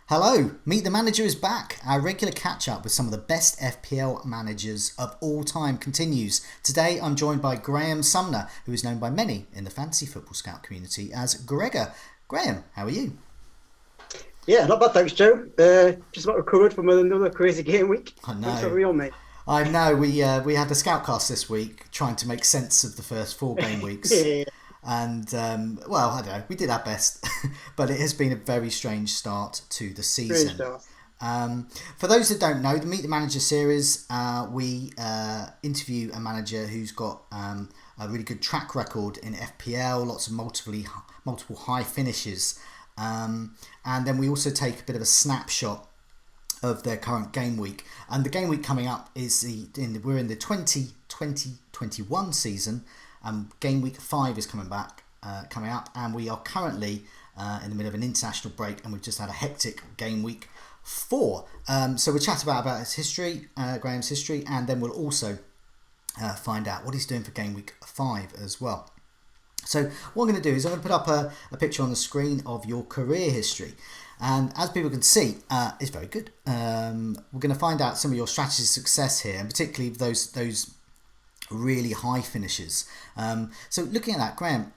Hello, Meet the Manager is back. Our regular catch up with some of the best FPL managers of all time continues. Today I'm joined by Graham Sumner, who is known by many in the Fantasy Football Scout community as Gregor. Graham, how are you? Yeah, not bad, thanks, Joe. Just about recovered from another crazy game week. I Thanks for know. having me on, mate. I know we had the Scoutcast this week trying to make sense of the first four game weeks. Yeah, And well, I don't know, we did our best, but it has been a very strange start to the strange season. stuff. For those that don't know, the Meet the Manager series, we interview a manager who's got a really good track record in FPL, lots of multiple high finishes, and then we also take a bit of a snapshot of their current game week. And the game week coming up is we're in the 2021 season. Game week 5 is coming up, and we are currently in the middle of an international break, and we've just had a hectic game week 4. So we'll chat about his history, Graham's history, and then we'll also find out what he's doing for game week 5 as well. So what I'm going to do is I'm going to put up a picture on the screen of your career history. And as people can see, it's very good. We're going to find out some of your strategies of success here, and particularly those really high finishes. So looking at that, Graham,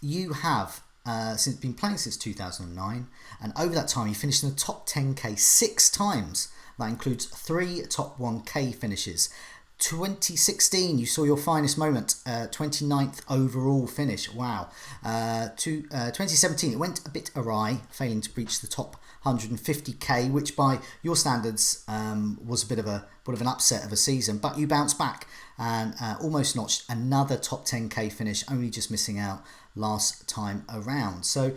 you have been playing since 2009, and over that time you finished in the top 10k 6 times. That includes 3 top 1k finishes. 2016, you saw your finest moment, 29th overall finish. Wow. 2017, it went a bit awry, failing to breach the top 150k, which by your standards was a bit of an upset of a season. But you bounced back and almost notched another top 10k finish, only just missing out last time around. So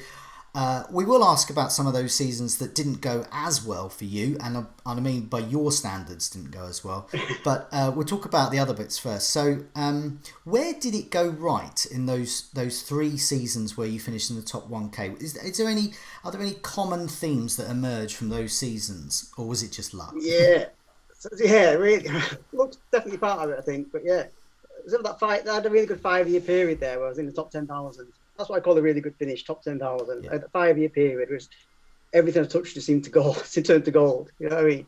we will ask about some of those seasons that didn't go as well for you, and I mean by your standards didn't go as well. But we'll talk about the other bits first. So where did it go right in those 3 seasons where you finished in the top 1k? Are there any common themes that emerge from those seasons, or was it just luck? Yeah, yeah, really. Looks definitely part of it, I think. But yeah, so that fight, I had a really good 5-year period there where I was in the top 10,000. That's what I call a really good finish, top 10,000. Yeah. A 5-year period was everything I touched just seemed to go, to turn to gold. You know what I mean?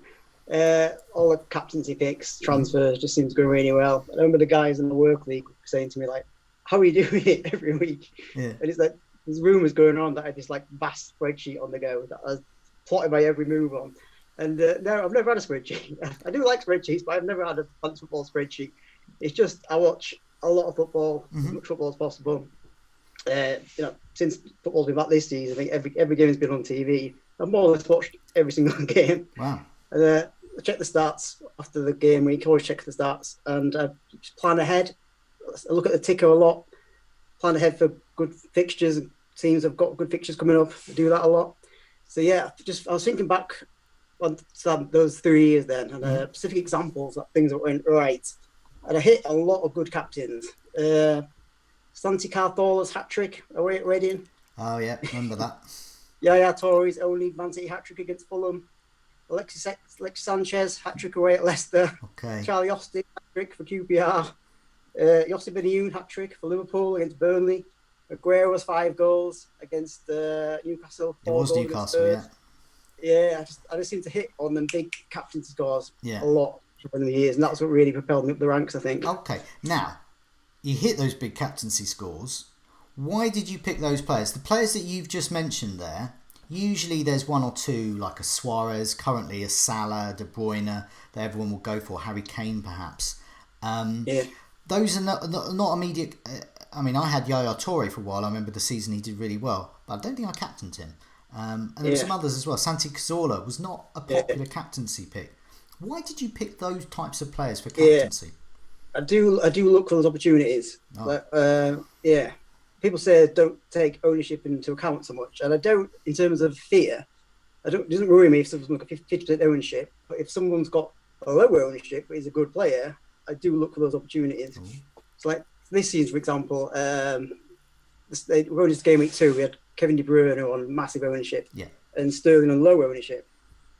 All the captaincy picks, transfers just seemed to go really well. I remember the guys in the work league saying to me, like, how are you doing it every week? Yeah. And it's like, there's rumours going on that I had this like vast spreadsheet on the go that I was plotting my every move on. And no, I've never had a spreadsheet. I do like spreadsheets, but I've never had a fantasy football spreadsheet. It's just I watch a lot of football, as much football as possible. Since football's been back this season, I think every game has been on TV. I've more or less watched every single game. Wow. And I check the stats after the game week. Always check the stats and just plan ahead. I look at the ticker a lot. Plan ahead for good fixtures. Teams have got good fixtures coming up. I do that a lot. So yeah, I was thinking back on those 3 years then, and specific examples of things that went right. And I hit a lot of good captains. Santi Cazorla's hat-trick away at Reading. Oh yeah, remember that. Yaya Touré's only Man City hat-trick against Fulham. Alexis Sanchez hat-trick away at Leicester. Okay. Charlie Austin hat-trick for QPR. Yossi Benayoun hat-trick for Liverpool against Burnley. Aguero's 5 goals against Newcastle. It was Newcastle, yeah. Yeah, I just seem to hit on them big captaincy scores Yeah. a lot over the years, and that's what really propelled me up the ranks, I think. Okay, now you hit those big captaincy scores. Why did you pick those players? The players that you've just mentioned there, usually there's 1 or 2, like a Suarez, currently a Salah, De Bruyne, that everyone will go for, Harry Kane perhaps. Yeah. Those are not immediate. I mean, I had Yaya Toure for a while. I remember the season he did really well, but I don't think I captained him. And there were some others as well. Santi Cazorla was not a popular captaincy pick. Why did you pick those types of players for captaincy? I do look for those opportunities. Oh. People say don't take ownership into account so much, and I don't. In terms of fear, it doesn't worry me if someone's got 50% ownership. But if someone's got a lower ownership but is a good player, I do look for those opportunities. So like this season, for example, we're going into game week 2. We had Kevin De Bruyne on massive ownership, and Sterling on low ownership.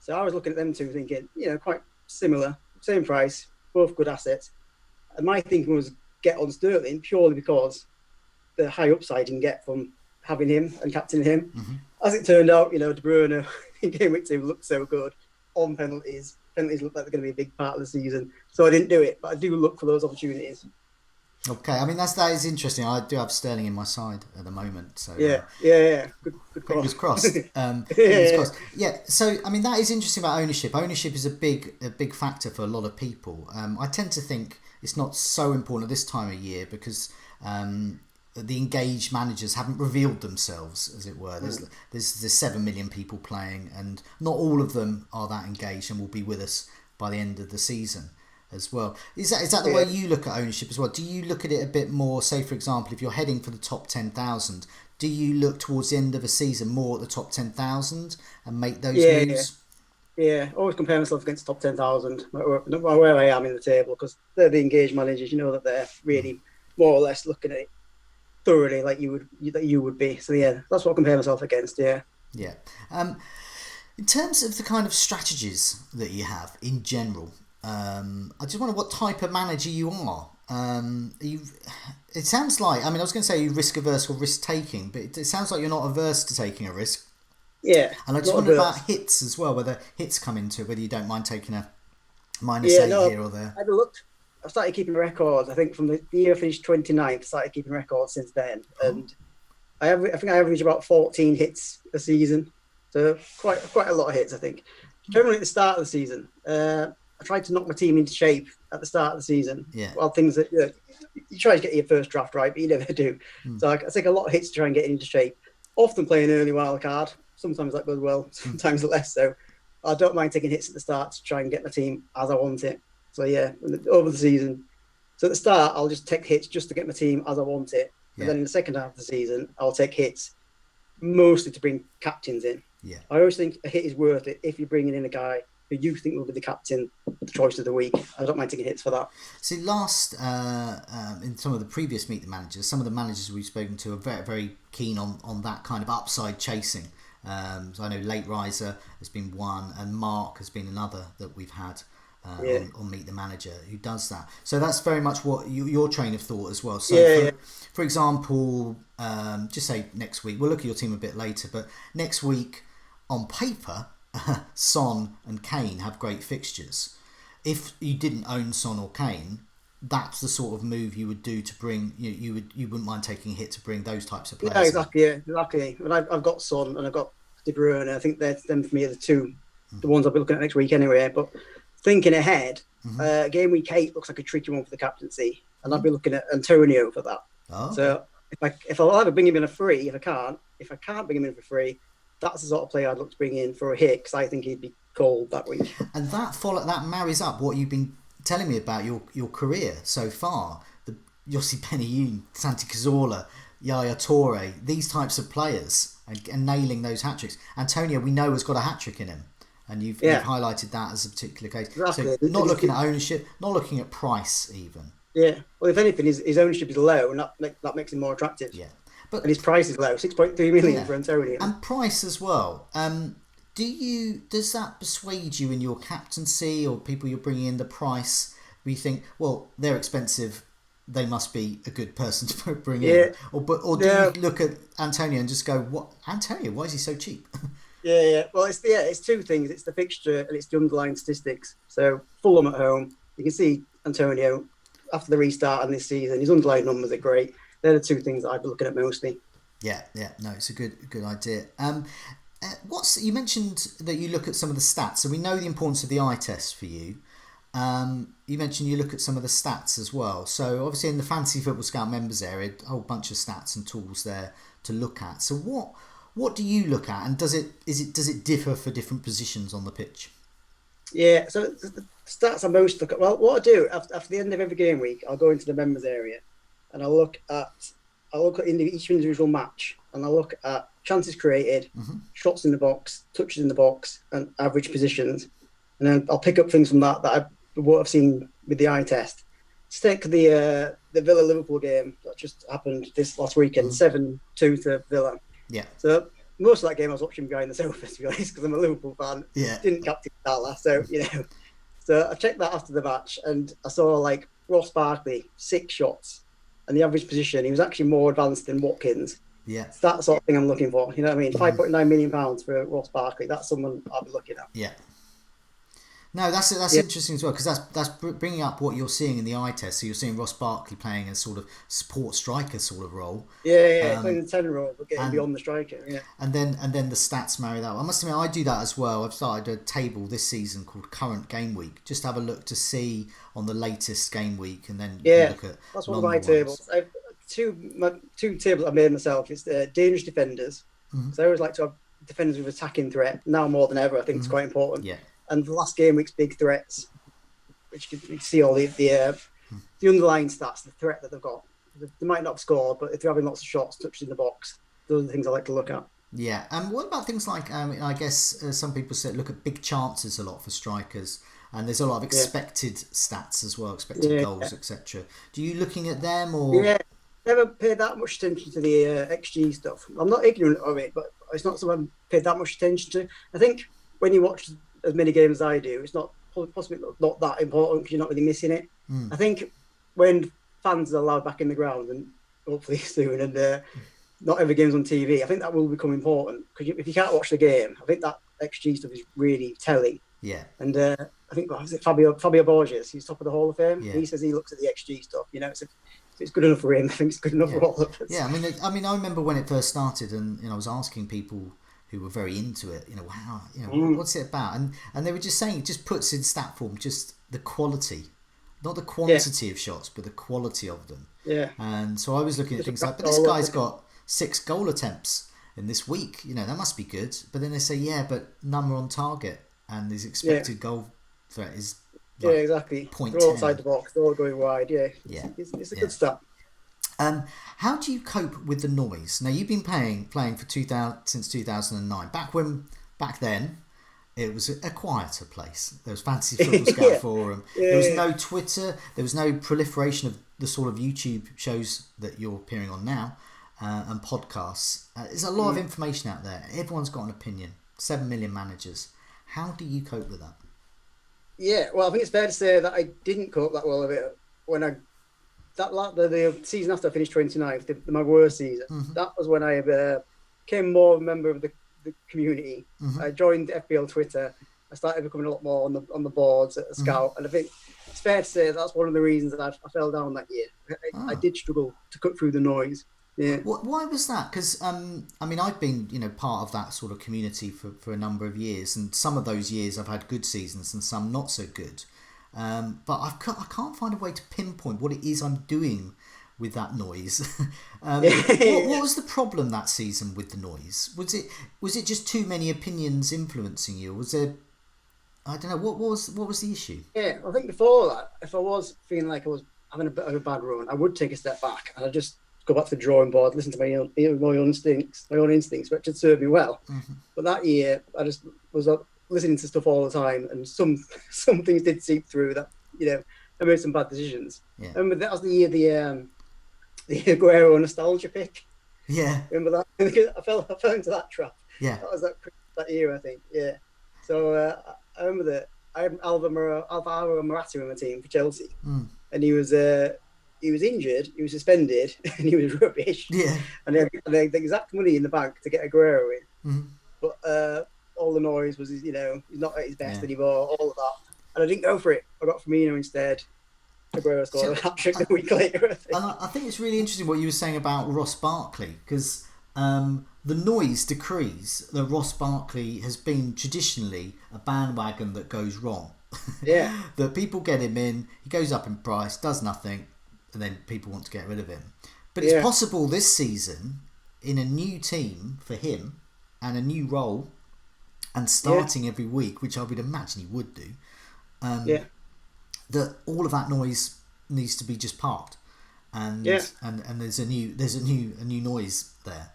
So I was looking at them two, thinking, quite similar, same price, both good assets. And my thinking was get on Sterling purely because the high upside you can get from having him and captaining him. Mm-hmm. As it turned out, De Bruyne in game week 2 looked so good on penalties. Penalties look like they're going to be a big part of the season, so I didn't do it. But I do look for those opportunities. Okay, I mean that is interesting. I do have Sterling in my side at the moment, so Yeah. Good fingers crossed. Yeah. Fingers crossed. Yeah. So I mean that is interesting about ownership. Ownership is a big factor for a lot of people. I tend to think it's not so important at this time of year because the engaged managers haven't revealed themselves, as it were. There's 7 million people playing, and not all of them are that engaged and will be with us by the end of the season as well. Is that the way you look at ownership as well? Do you look at it a bit more, say for example, if you're heading for the top 10,000, do you look towards the end of a season more at the top 10,000 and make those moves? Yeah, always compare myself against top 10,000, where I am in the table, because they're the engaged managers. You know that they're really more or less looking at it thoroughly like you would be. So yeah, that's what I compare myself against. Yeah. In terms of the kind of strategies that you have in general, I just wonder what type of manager you are. It sounds like, I mean, I was going to say you're risk averse or risk taking, but it sounds like you're not averse to taking a risk. Yeah. And I just wonder about hits as well, whether hits come into it, whether you don't mind taking a -8 here or there. I started keeping records. I think from the year I finished 29th, started keeping records since then, and I think I average about 14 hits a season, so quite a lot of hits. I think generally at the start of the season, I tried to knock my team into shape at the start of the season. Yeah. Well, things that you try to get your first draft right, but you never do. So I take a lot of hits to try and get into shape. Often play an early wild card. Sometimes that goes well, sometimes less so. I don't mind taking hits at the start to try and get my team as I want it. So yeah, over the season. So at the start, I'll just take hits just to get my team as I want it. Yeah. And then in the second half of the season, I'll take hits mostly to bring captains in. Yeah. I always think a hit is worth it if you're bringing in a guy who you think will be the captain, the choice of the week. I don't mind taking hits for that. See, in some of the previous Meet the Managers, some of the managers we've spoken to are very, very keen on that kind of upside chasing. So I know Late Riser has been one, and Mark has been another that we've had on Meet the Manager who does that. So that's very much what your train of thought as well. So for example, just say next week, we'll look at your team a bit later, but next week on paper, Son and Kane have great fixtures. If you didn't own Son or Kane, that's the sort of move you would do to bring you wouldn't mind taking a hit to bring those types of players. Yeah, exactly. And I've got Son and I've got De Bruyne. I think them for me are the ones I'll be looking at next week anyway. But thinking ahead, game week 8 looks like a tricky one for the captaincy, and I'll be looking at Antonio for that. Oh. So if I'll either bring him in a free, if I can't bring him in for free, that's the sort of player I'd look to bring in for a hit, because I think he'd be cold that week. And that marries up what you've been telling me about your career so far. The Yossi Benayoun, Santi Cazorla, Yaya Toure, these types of players, and nailing those hat-tricks. Antonio, we know, has got a hat-trick in him, and you've highlighted that as a particular case. Exactly. So not looking at ownership, not looking at price even. Yeah. Well, if anything, his ownership is low, and that makes him more attractive. Yeah. And his price is low, 6.3 million for Antonio. And price as well. Does that persuade you in your captaincy, or people you're bringing in, the price? We think, well, they're expensive, they must be a good person to bring in. Or do you look at Antonio and just go, "What, Antonio? Why is he so cheap?" Yeah. Well, it's two things. It's the fixture and it's the underlying statistics. So Fulham at home, you can see Antonio after the restart on this season, his underlying numbers are great. They're the two things that I'd be looking at mostly. Yeah. No, it's a good idea. You mentioned that you look at some of the stats, so we know the importance of the eye test for you. You mentioned you look at some of the stats as well. So obviously in the Fantasy Football Scout members area, a whole bunch of stats and tools there to look at. So what do you look at, and does it differ for different positions on the pitch? Yeah, so the stats I most look at. Well, what I do after the end of every game week, I'll go into the members area, and I'll look at each individual match, and I'll look at chances created, shots in the box, touches in the box, and average positions, and then I'll pick up things from that what I've seen with the eye test. Let's take the Villa Liverpool game that just happened this last weekend, 7-2 to Villa. Yeah. So most of that game I was watching behind the sofa, to be honest, because I'm a Liverpool fan. Yeah. Didn't captain Salah, so So I checked that after the match, and I saw Ross Barkley 6 shots, and the average position, he was actually more advanced than Watkins. Yeah. It's that sort of thing I'm looking for. You know what I mean? £5.9 million for Ross Barkley. That's someone I'll be looking at. Yeah. No, that's Yeah, interesting as well, because that's bringing up what you're seeing in the eye test. So you're seeing Ross Barkley playing a sort of support striker sort of role, yeah, playing the 10 role, but getting and beyond the striker. Yeah, and then the stats marry that. I must admit, I do that as well. I've started a table this season called Current Game Week. Just have a look to see on the latest game week, and then you can look at that's one of longer my tables. I've two tables I made myself. It's dangerous defenders. So I always like to have defenders with attacking threat. Now more than ever, I think it's quite important. Yeah. And the last game week's big threats, which you can see all the underlying stats, the threat that they've got. They might not have scored, but if they're having lots of shots touched in the box, those are the things I like to look at. Yeah, and what about things like, I guess some people say look at big chances a lot for strikers, and there's a lot of expected stats as well, expected goals, etc. Do you looking at them or? Yeah, never paid that much attention to the XG stuff. I'm not ignorant of it, but it's not something I've paid that much attention to. I think when you watch as many games as I do, it's not possibly not that important because you're not really missing it. I think when fans are allowed back in the ground, and hopefully soon, and not every game's on TV, I think that will become important because if you can't watch the game, I think that XG stuff is really telling. Yeah. And I think was it Fabio Borges? He's top of the Hall of Fame. Yeah. He says he looks at the XG stuff. You know, it's good enough for him. I think it's good enough for all of us. Yeah, I mean, I remember when it first started, and I was asking people who were very into it, wow, what's it about? And they were just saying it just puts in stat form just the quality, not the quantity of shots, but the quality of them. Yeah. And so I was looking at things like, but this guy's got 6 goal attempts in this week. That must be good. But then they say, yeah, but none were on target, and his expected goal threat is. Like exactly. 0.10. They're all outside the box. They're all going wide. Yeah. It's a good stat. How do you cope with the noise? Now you've been playing for since 2009. Back then, it was a quieter place. There was Fantasy Football Scout Forum. There was no Twitter. There was no proliferation of the sort of YouTube shows that you're appearing on now, and podcasts. There's a lot of information out there. Everyone's got an opinion. 7 million managers. How do you cope with that? Yeah, well, I think it's fair to say that I didn't cope that well of it when the season after I finished 29th, my worst season. That was when I became more a member of the community. I joined FPL Twitter. I started becoming a lot more on the boards at a Scout, and I think it's fair to say that's one of the reasons that I fell down that year. I did struggle to cut through the noise. Yeah. Why was that? Because I've been part of that sort of community for a number of years, and some of those years I've had good seasons and some not so good. But I can't find a way to pinpoint what it is I'm doing with that noise. What was the problem that season with the noise? Was it just too many opinions influencing you? Or was there, I don't know, what was the issue? Yeah, I think before that, if I was feeling like I was having a bit of a bad run, I would take a step back and I'd just go back to the drawing board, listen to my own instincts, which had served me well. But that year, I just was listening to stuff all the time, and some things did seep through that, I made some bad decisions. Yeah. Remember that was the year the Aguero nostalgia pick. Yeah. Remember that? I fell into that trap. Yeah. That was that year, I think. Yeah. So I remember that I had Alvaro Morata in my team for Chelsea, and he was injured, he was suspended, and he was rubbish. Yeah. And they had the exact money in the bank to get Aguero in. But all the noise was, he's not at his best anymore, all of that. And I didn't go for it. I got Firmino instead. Aguero scored a hat-trick a week later, I think. And I think it's really interesting what you were saying about Ross Barkley, because the noise decrees that Ross Barkley has been traditionally a bandwagon that goes wrong. Yeah. That people get him in, he goes up in price, does nothing, and then people want to get rid of him. But it's possible this season, in a new team for him, and a new role, and starting every week, which I would imagine he would do, that all of that noise needs to be just parked, and there's a new noise there.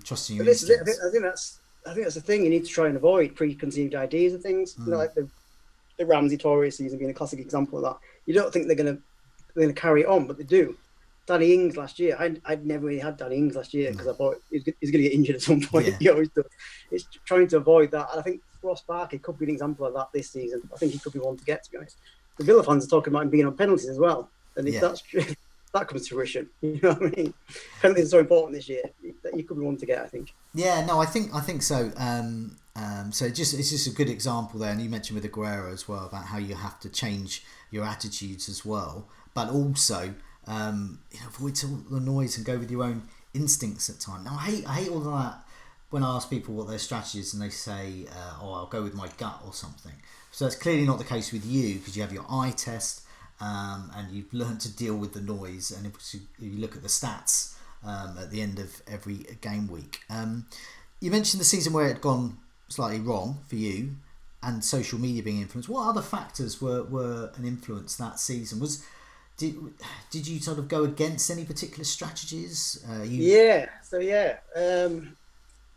Trusting your instincts. I think that's the thing you need to try and avoid: preconceived ideas of things. Like the Ramsey Torres season being a classic example of that. You don't think they're going to carry it on, but they do. Danny Ings last year, I'd never really had Danny Ings last year because I thought he's going to get injured at some point. He always does. It's trying to avoid that, and I think Ross Barkley could be an example of that this season. I think he could be one to get, to be honest. The Villa fans are talking about him being on penalties as well, and if that's that comes to fruition. You know what I mean? Penalties are so important this year that you could be one to get, I think. Yeah, no, I think so. So it's just a good example there, and you mentioned with Aguero as well about how you have to change your attitudes as well, but also avoid all the noise and go with your own instincts at times. Now, I hate all of that when I ask people what their strategy is and they say, "Oh, I'll go with my gut" or something. So that's clearly not the case with you because you have your eye test and you've learned to deal with the noise. And if you look at the stats at the end of every game week, you mentioned the season where it had gone slightly wrong for you and social media being influenced. What other factors were an influence that season? Did you sort of go against any particular strategies?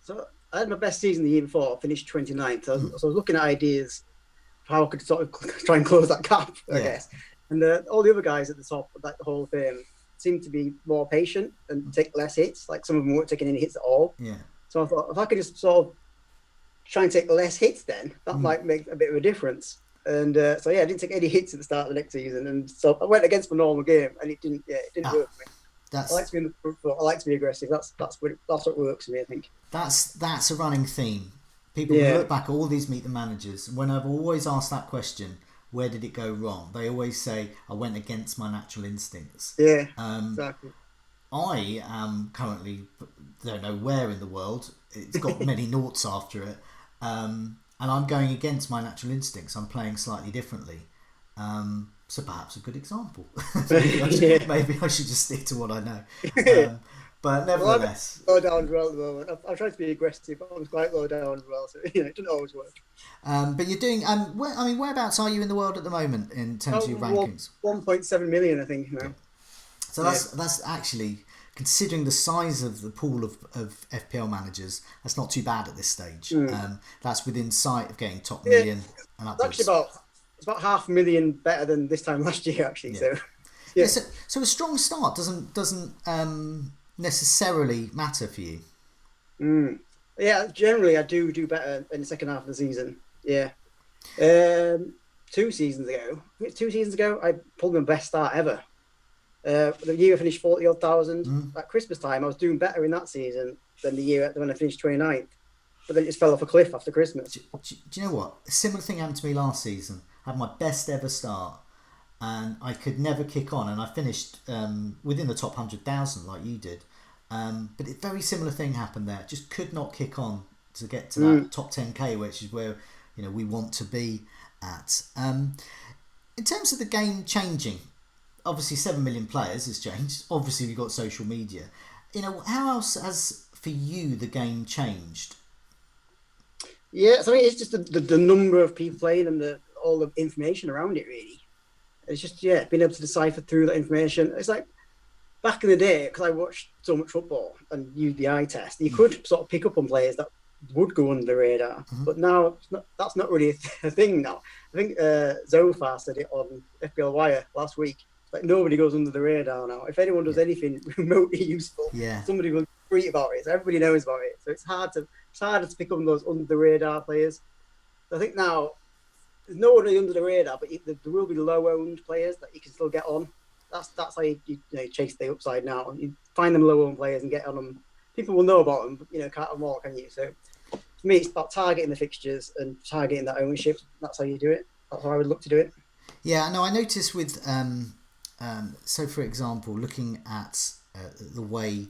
So I had my best season the year before. I finished 29th. So I was looking at ideas of how I could sort of try and close that gap, I guess. And all the other guys at the top of that Hall of Fame seemed to be more patient and take less hits. Like some of them weren't taking any hits at all. Yeah. So I thought if I could just sort of try and take less hits, then that might make a bit of a difference. And I didn't take any hits at the start of the next season, and so I went against my normal game, and it didn't work for me. I like to be in the front foot. I like to be aggressive. That's what works for me, I think. That's a running theme. People look back at all these Meet the Managers, and when I've always asked that question, where did it go wrong? They always say, I went against my natural instincts. Yeah, exactly. I am currently, don't know where in the world, it's got many noughts after it, and I'm going against my natural instincts. I'm playing slightly differently. So perhaps a good example. maybe I should just stick to what I know. But nevertheless, low down as well at the moment. I try to be aggressive, but I'm quite low down as well. So it doesn't always work. But you're doing. Whereabouts are you in the world at the moment in terms of your rankings? 1.7 million, I think now. So that's actually, considering the size of the pool of FPL managers, that's not too bad at this stage. That's within sight of getting top million and upwards. It's about 500,000 better than this time last year, actually. Yeah. So a strong start doesn't necessarily matter for you. Yeah, generally I do better in the second half of the season. Yeah. 2 seasons ago, I pulled my best start ever. The year I finished 40-odd thousand. At Christmas time, I was doing better in that season than the year when I finished 29th. But then it just fell off a cliff after Christmas. Do you know what? A similar thing happened to me last season. I had my best ever start, and I could never kick on. And I finished within the top 100,000 like you did. But a very similar thing happened there. Just could not kick on to get to that top 10k, which is where we want to be at. In terms of the game changing, obviously 7 million players has changed. Obviously we've got social media. How else has for you the game changed? Yeah, so I mean, it's just the number of people playing and all the information around it, really. It's just being able to decipher through that information. It's like back in the day, because I watched so much football and used the eye test, you could sort of pick up on players that would go under the radar. But now that's not really a thing now. I think Zofar said it on FPL Wire last week. Like nobody goes under the radar now. If anyone does anything remotely useful, somebody will tweet about it. So everybody knows about it. So it's harder to pick up on those under the radar players. So I think now there's no one really under the radar, but there will be low owned players that you can still get on. That's how you chase the upside now. You find them low owned players and get on them. People will know about them, but can't have more, can you? So for me, it's about targeting the fixtures and targeting that ownership. That's how you do it. That's how I would look to do it. Yeah, no, I noticed with so for example, looking at the way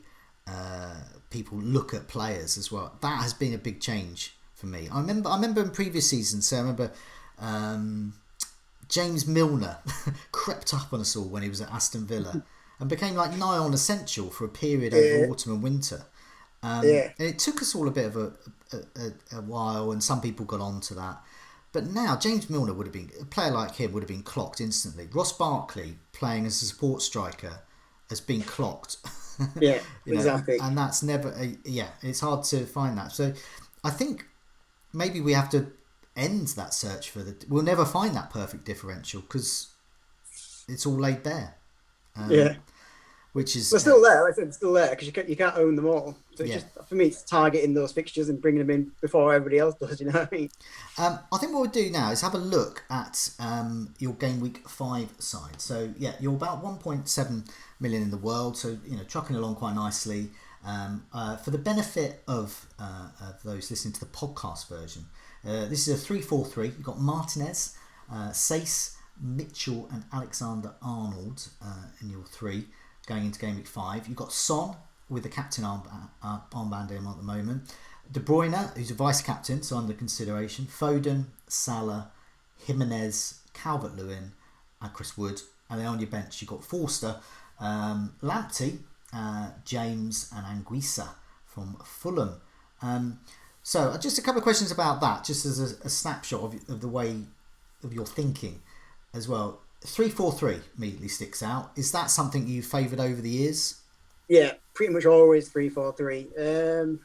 people look at players as well, that has been a big change for me. I remember in previous seasons. So I remember James Milner crept up on us all when he was at Aston Villa and became like nigh on essential for a period over autumn and winter. And it took us all a bit of a while, and some people got on to that. But now James Milner would have been a player like him would have been clocked instantly. Ross Barkley playing as a support striker has been clocked. Exactly. And that's never it's hard to find that. So I think maybe we have to end that search we'll never find that perfect differential because it's all laid bare. which is They're still there. Like I said, they're still there because you can't own them all. So it's yeah. just for me, it's targeting those fixtures and bringing them in before everybody else does. You know what I mean? I think what we'll do now is have a look at your game week 5 side. So yeah, you're about 1.7 million in the world, so trucking along quite nicely. For the benefit of those listening to the podcast version, this is a 3-4-3. You've got Martinez, Sace, Mitchell, and Alexander Arnold in your 3 going into game week 5. You've got Son with the captain armband in at the moment. De Bruyne, who's a vice captain, so under consideration. Foden, Salah, Jimenez, Calvert-Lewin, and Chris Wood. And then on your bench, you've got Forster, Lamptey, James, and Anguissa from Fulham. So just a couple of questions about that, just as a snapshot of the way of your thinking as well. 3-4-3 immediately sticks out. Is that something you've favoured over the years? Yeah, pretty much always 3-4-3.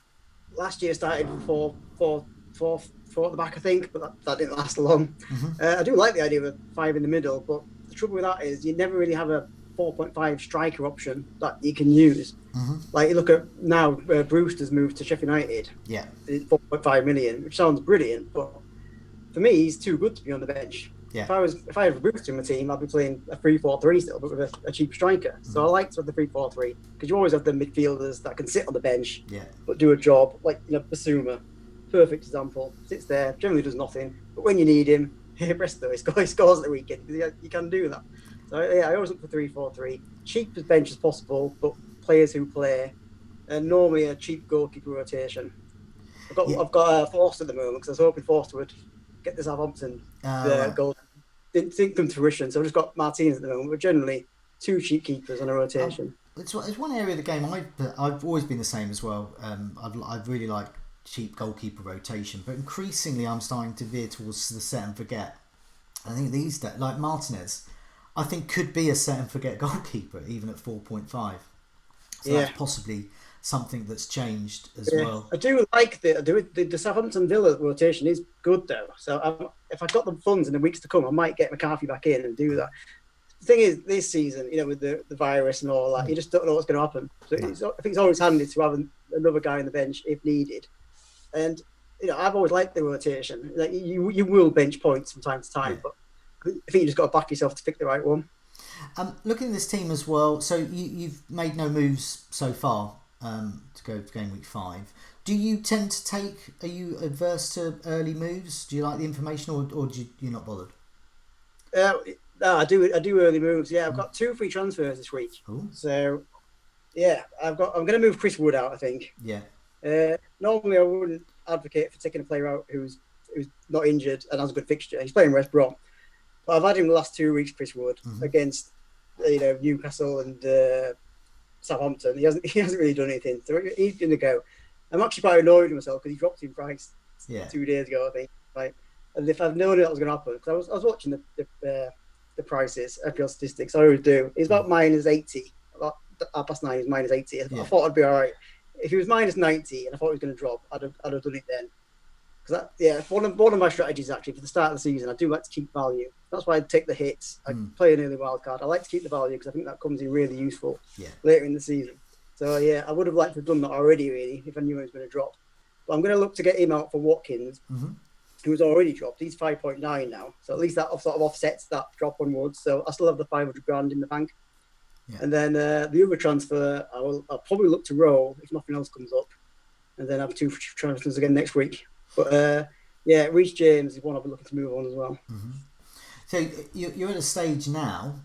Last year started 4-4-4 at the back, I think, but that didn't last long. I do like the idea of a 5 in the middle, but the trouble with that is you never really have a 4.5 striker option that you can use. Like you look at now, Brewster's moved to Sheffield United. Yeah, it's 4.5 million, which sounds brilliant, but for me, he's too good to be on the bench. Yeah. If I had a Brewster in my team, I'd be playing a 3-4-3 still, but with a cheap striker. So I like to have the 3-4-3 because you always have the midfielders that can sit on the bench, but do a job. Like Basuma, perfect example, sits there, generally does nothing, but when you need him, presto, he scores at the weekend. You can do that. So yeah, I always look for 3-4-3, cheap as bench as possible, but players who play, and normally a cheap goalkeeper rotation. I've got Forster at the moment because I was hoping Forster would get the Southampton goal. Didn't come to fruition, so I've just got Martinez at the moment. But generally, 2 cheap keepers on a rotation. It's one area of the game I've always been the same as well. I've really like cheap goalkeeper rotation, but increasingly I'm starting to veer towards the set and forget. I think these days, like Martinez, I think could be a set and forget goalkeeper even at 4.5. So that's possibly something that's changed as well. I do like the Southampton Villa rotation is good though. So if I've got the funds in the weeks to come, I might get McCarthy back in and do that. The thing is, this season, with the virus and all that, you just don't know what's going to happen. So I think it's always handy to have another guy on the bench if needed. And I've always liked the rotation. Like you will bench points from time to time, but I think you just got to back yourself to pick the right one. Looking at this team as well, so you've made no moves so far to go to game week 5. Do you tend to take? Are you adverse to early moves? Do you like the information, or do you not bothered? No, I do early moves. Yeah, I've got 2 free transfers this week. Ooh. So yeah, I'm going to move Chris Wood out, I think. Yeah. Normally I wouldn't advocate for taking a player out who's not injured and has a good fixture. He's playing West Brom. But I've had him the last 2 weeks, Chris Wood, against Newcastle and Southampton. He hasn't really done anything. So he's going to go. I'm actually quite annoyed with myself because he dropped in price 2 days ago, I think. Like, and if I'd known that was going to happen, because I was watching the prices, FPL statistics, I always do. He's about -80. About past 9 is -80. I thought I'd be all right. If he was -90 and I thought he was going to drop, I'd have done it then. Because one of my strategies actually for the start of the season, I do like to keep value. That's why I take the hits. I play an early wild card. I like to keep the value because I think that comes in really useful later in the season. So yeah, I would have liked to have done that already, really, if I knew he was going to drop. But I'm going to look to get him out for Watkins, who's already dropped. He's 5.9 now, so at least that sort of offsets that drop on Woods. So I still have the 500 grand in the bank. Yeah. And then the other transfer, I'll probably look to roll if nothing else comes up, and then have 2 transfers again next week. But Reece James is one I'll be looking to move on as well. So you're at a stage now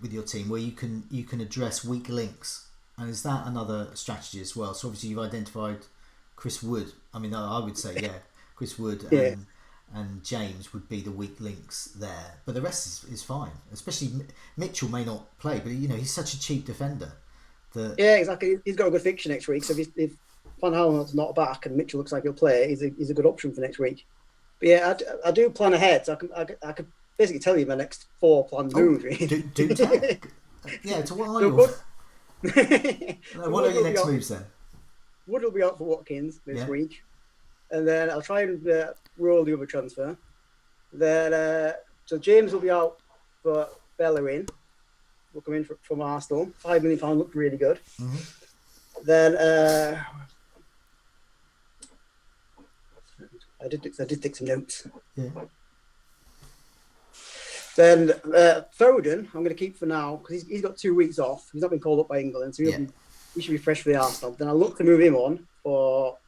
with your team where you can address weak links, and is that another strategy as well? So obviously you've identified Chris Wood. I mean, I would say Chris Wood and James would be the weak links there, but the rest is fine. Especially Mitchell may not play, but he's such a cheap defender. Yeah, exactly. He's got a good fixture next week, so if Van Haal's not back and Mitchell looks like he'll play, he's a good option for next week. But yeah, I do plan ahead, so I could basically tell you my next 4 planned moves. Really. Do tell. Yeah, so what are your what are your next moves then? Wood will be out for Watkins this week, and then I'll try and roll the other transfer. Then so James will be out for Bellerin, will come in from Arsenal. £5 million looked really good. Mm-hmm. Then I did take some notes. Yeah. Then Foden, I'm going to keep for now because he's got 2 weeks off. He's not been called up by England, so he should be fresh for the Arsenal. Then I look to move him on for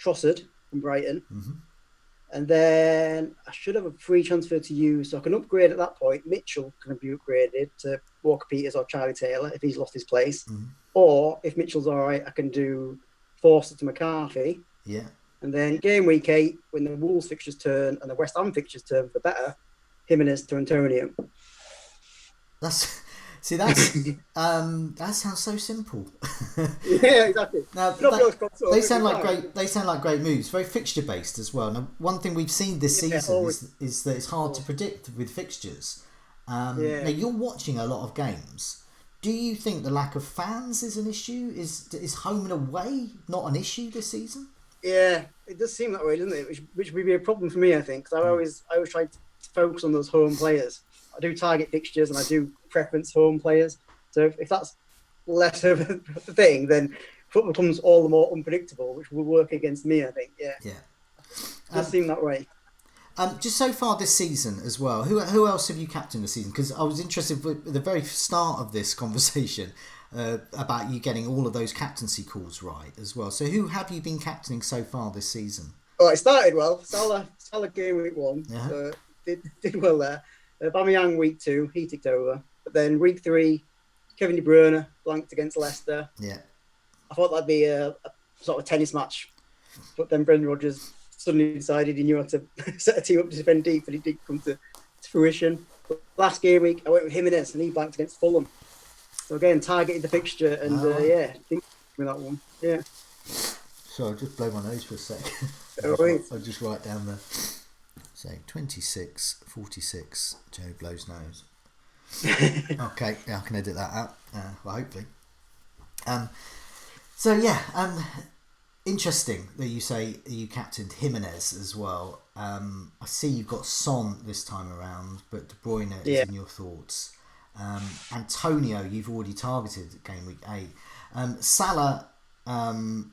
Trossard from Brighton. Mm-hmm. And then I should have a free transfer to you, so I can upgrade at that point. Mitchell can be upgraded to Walker Peters or Charlie Taylor if he's lost his place. Mm-hmm. Or if Mitchell's all right, I can do Forster to McCarthy. Yeah. And then game week 8, when the Wolves fixtures turn and the West Ham fixtures turn for better, Jimenez to Antonio. That sounds so simple. Yeah, exactly. Now, they sound like great moves. Very fixture based as well. Now, one thing we've seen this season is that it's hard to predict with fixtures. Now you're watching a lot of games. Do you think the lack of fans is an issue? Is home and away not an issue this season? Yeah, it does seem that way, doesn't it? Which would be a problem for me, I think, because I always try to focus on those home players. I do target fixtures and I do preference home players. So if that's less of a thing, then football becomes all the more unpredictable, which will work against me, I think. Yeah. It does seem that way. Just so far this season as well, who else have you captained this season? Because I was interested at the very start of this conversation about you getting all of those captaincy calls right as well. So who have you been captaining so far this season? Well, it started well. Salah game week 1. Yeah. Did well there. Aubameyang week 2, he ticked over. But then week 3, Kevin De Bruyne blanked against Leicester. Yeah. I thought that'd be a sort of tennis match. But then Brendan Rodgers suddenly decided he knew how to set a team up to defend deep, and it did come to fruition. But last game week, I went with Jimenez, and he blanked against Fulham. So again, targeted the fixture, and think with that one. Yeah. So I'll just blow my nose for a sec. I'll just write down the... Say 26-46. Joe blows nose. Okay, I can edit that out. Well, hopefully. Interesting that you say you captained Jimenez as well. I see you've got Son this time around, but De Bruyne is in your thoughts. Antonio, you've already targeted game week 8. Salah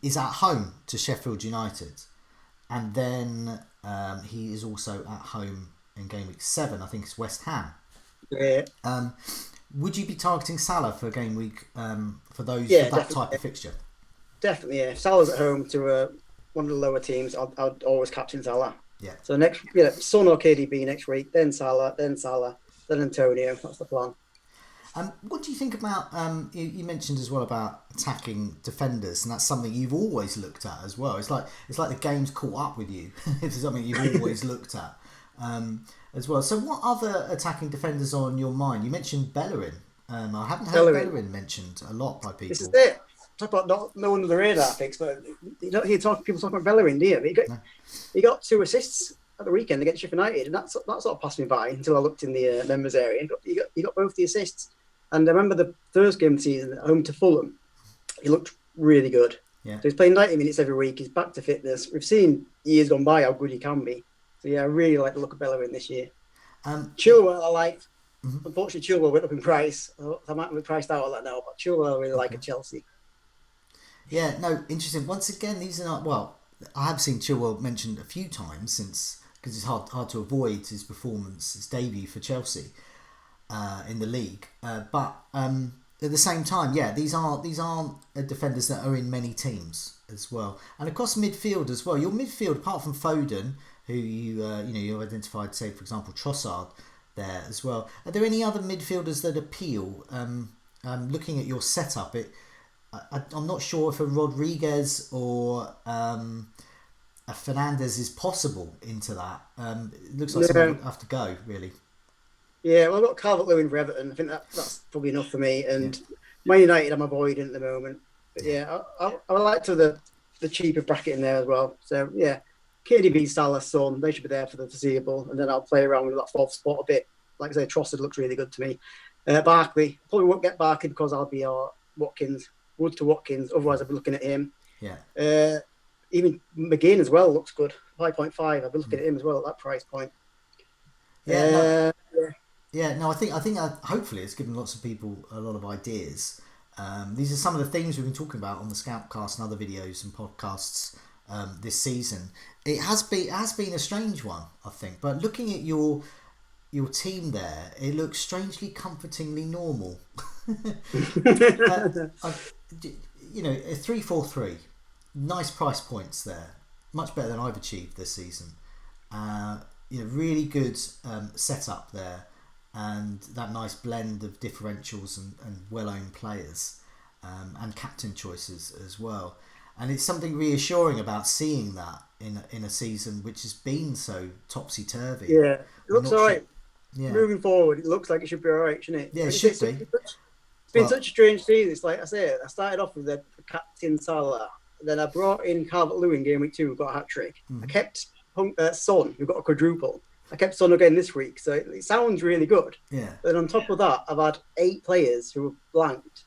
is at home to Sheffield United, and then he is also at home in game week 7. I think it's West Ham. Yeah. Would you be targeting Salah for game week for that type of fixture? Definitely, yeah. If Salah's at home to one of the lower teams, I'd always captain Salah. Yeah. So next, Son or KDB next week, then Salah, then Antonio. That's the plan. What do you think about, you mentioned as well about attacking defenders, and that's something you've always looked at as well. It's like the game's caught up with you. It's something you've always looked at as well. So what other attacking defenders are on your mind? You mentioned Bellerin. I haven't heard Bellerin mentioned a lot by people. This is it. Talk about no under the radar fix, but you don't hear people talking about Bellerin, do you? But he got 2 assists at the weekend against Sheffield United, and that sort of passed me by until I looked in the members area. He got both the assists. And I remember the first game of the season at home to Fulham, he looked really good. Yeah. So he's playing 90 minutes every week. He's back to fitness. We've seen years gone by how good he can be. So yeah, I really like the look of Bellerin this year. Chilwell I liked. Mm-hmm. Unfortunately, Chilwell went up in price. I might be priced out of that now, but Chilwell I really like at Chelsea. Yeah, no, interesting. Once again, these are not... Well, I have seen Chilwell mentioned a few times since... Because it's hard to avoid his performance, his debut for Chelsea. In the league, but at the same time, these aren't defenders that are in many teams as well, and across midfield as well. Your midfield, apart from Foden, who you identified, say for example Trossard there as well. Are there any other midfielders that appeal? Looking at your setup, I'm not sure if a Rodriguez or a Fernandes is possible into that. It looks like someone would have to go really. Yeah, well, I've got Calvert-Lewin for Everton. I think that's probably enough for me. And Man United, I'm avoiding at the moment. But I like to the cheaper bracket in there as well. So yeah, KDB, Salah, Son, they should be there for the foreseeable. And then I'll play around with that 4th spot a bit. Like I say, Trossard looks really good to me. Barkley, probably won't get Barkley because I'll be Wood to Watkins. Otherwise, I'll be looking at him. Yeah. Even McGinn as well looks good. 5.5. I'll be looking at him as well at that price point. Yeah, no, I think hopefully it's given lots of people a lot of ideas. These are some of the themes we've been talking about on the Scoutcast and other videos and podcasts this season. It has been a strange one, I think. But looking at your team there, it looks strangely comfortingly normal. You know, a 3-4-3, nice price points there, much better than I've achieved this season. You know, really good setup there, and that nice blend of differentials and well-owned players, and captain choices as well. And it's something reassuring about seeing that in a season which has been so topsy-turvy. Yeah, it looks all right. Yeah. Moving forward, it looks like it should be all right, shouldn't it? Yeah, it should be. It's been such a strange season. It's like I say, I started off with the captain Salah, then I brought in Calvert-Lewin game week 2, who got a hat trick. I kept Son, who got a quadruple. I kept Son again this week, so it sounds really good. Yeah. Then on top of that, I've had 8 players who have blanked.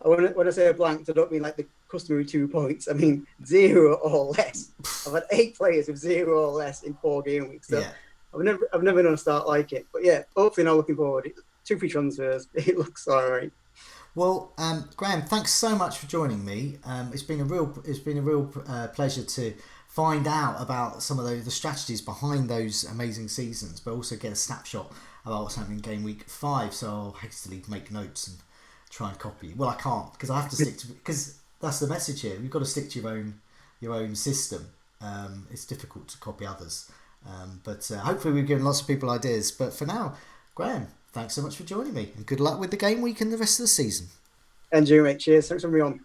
When I say blanked, I don't mean like the customary 2 points. I mean 0 or less. I've had 8 players with 0 or less in 4 game weeks. So yeah. I've never done a start like it. But yeah, hopefully now looking forward. 2 free transfers. It looks all right. Well, Graham, thanks so much for joining me. It's been a real pleasure to find out about some of the strategies behind those amazing seasons, but also get a snapshot about what's happening in game week 5. So I'll hastily make notes and try and copy. Well, I can't because I have to stick to, because that's the message here. You've got to stick to your own system. It's difficult to copy others, but hopefully we've given lots of people ideas. But for now, Graham, thanks so much for joining me, and good luck with the game week and the rest of the season. And you, mate. Cheers. Thanks for having me on.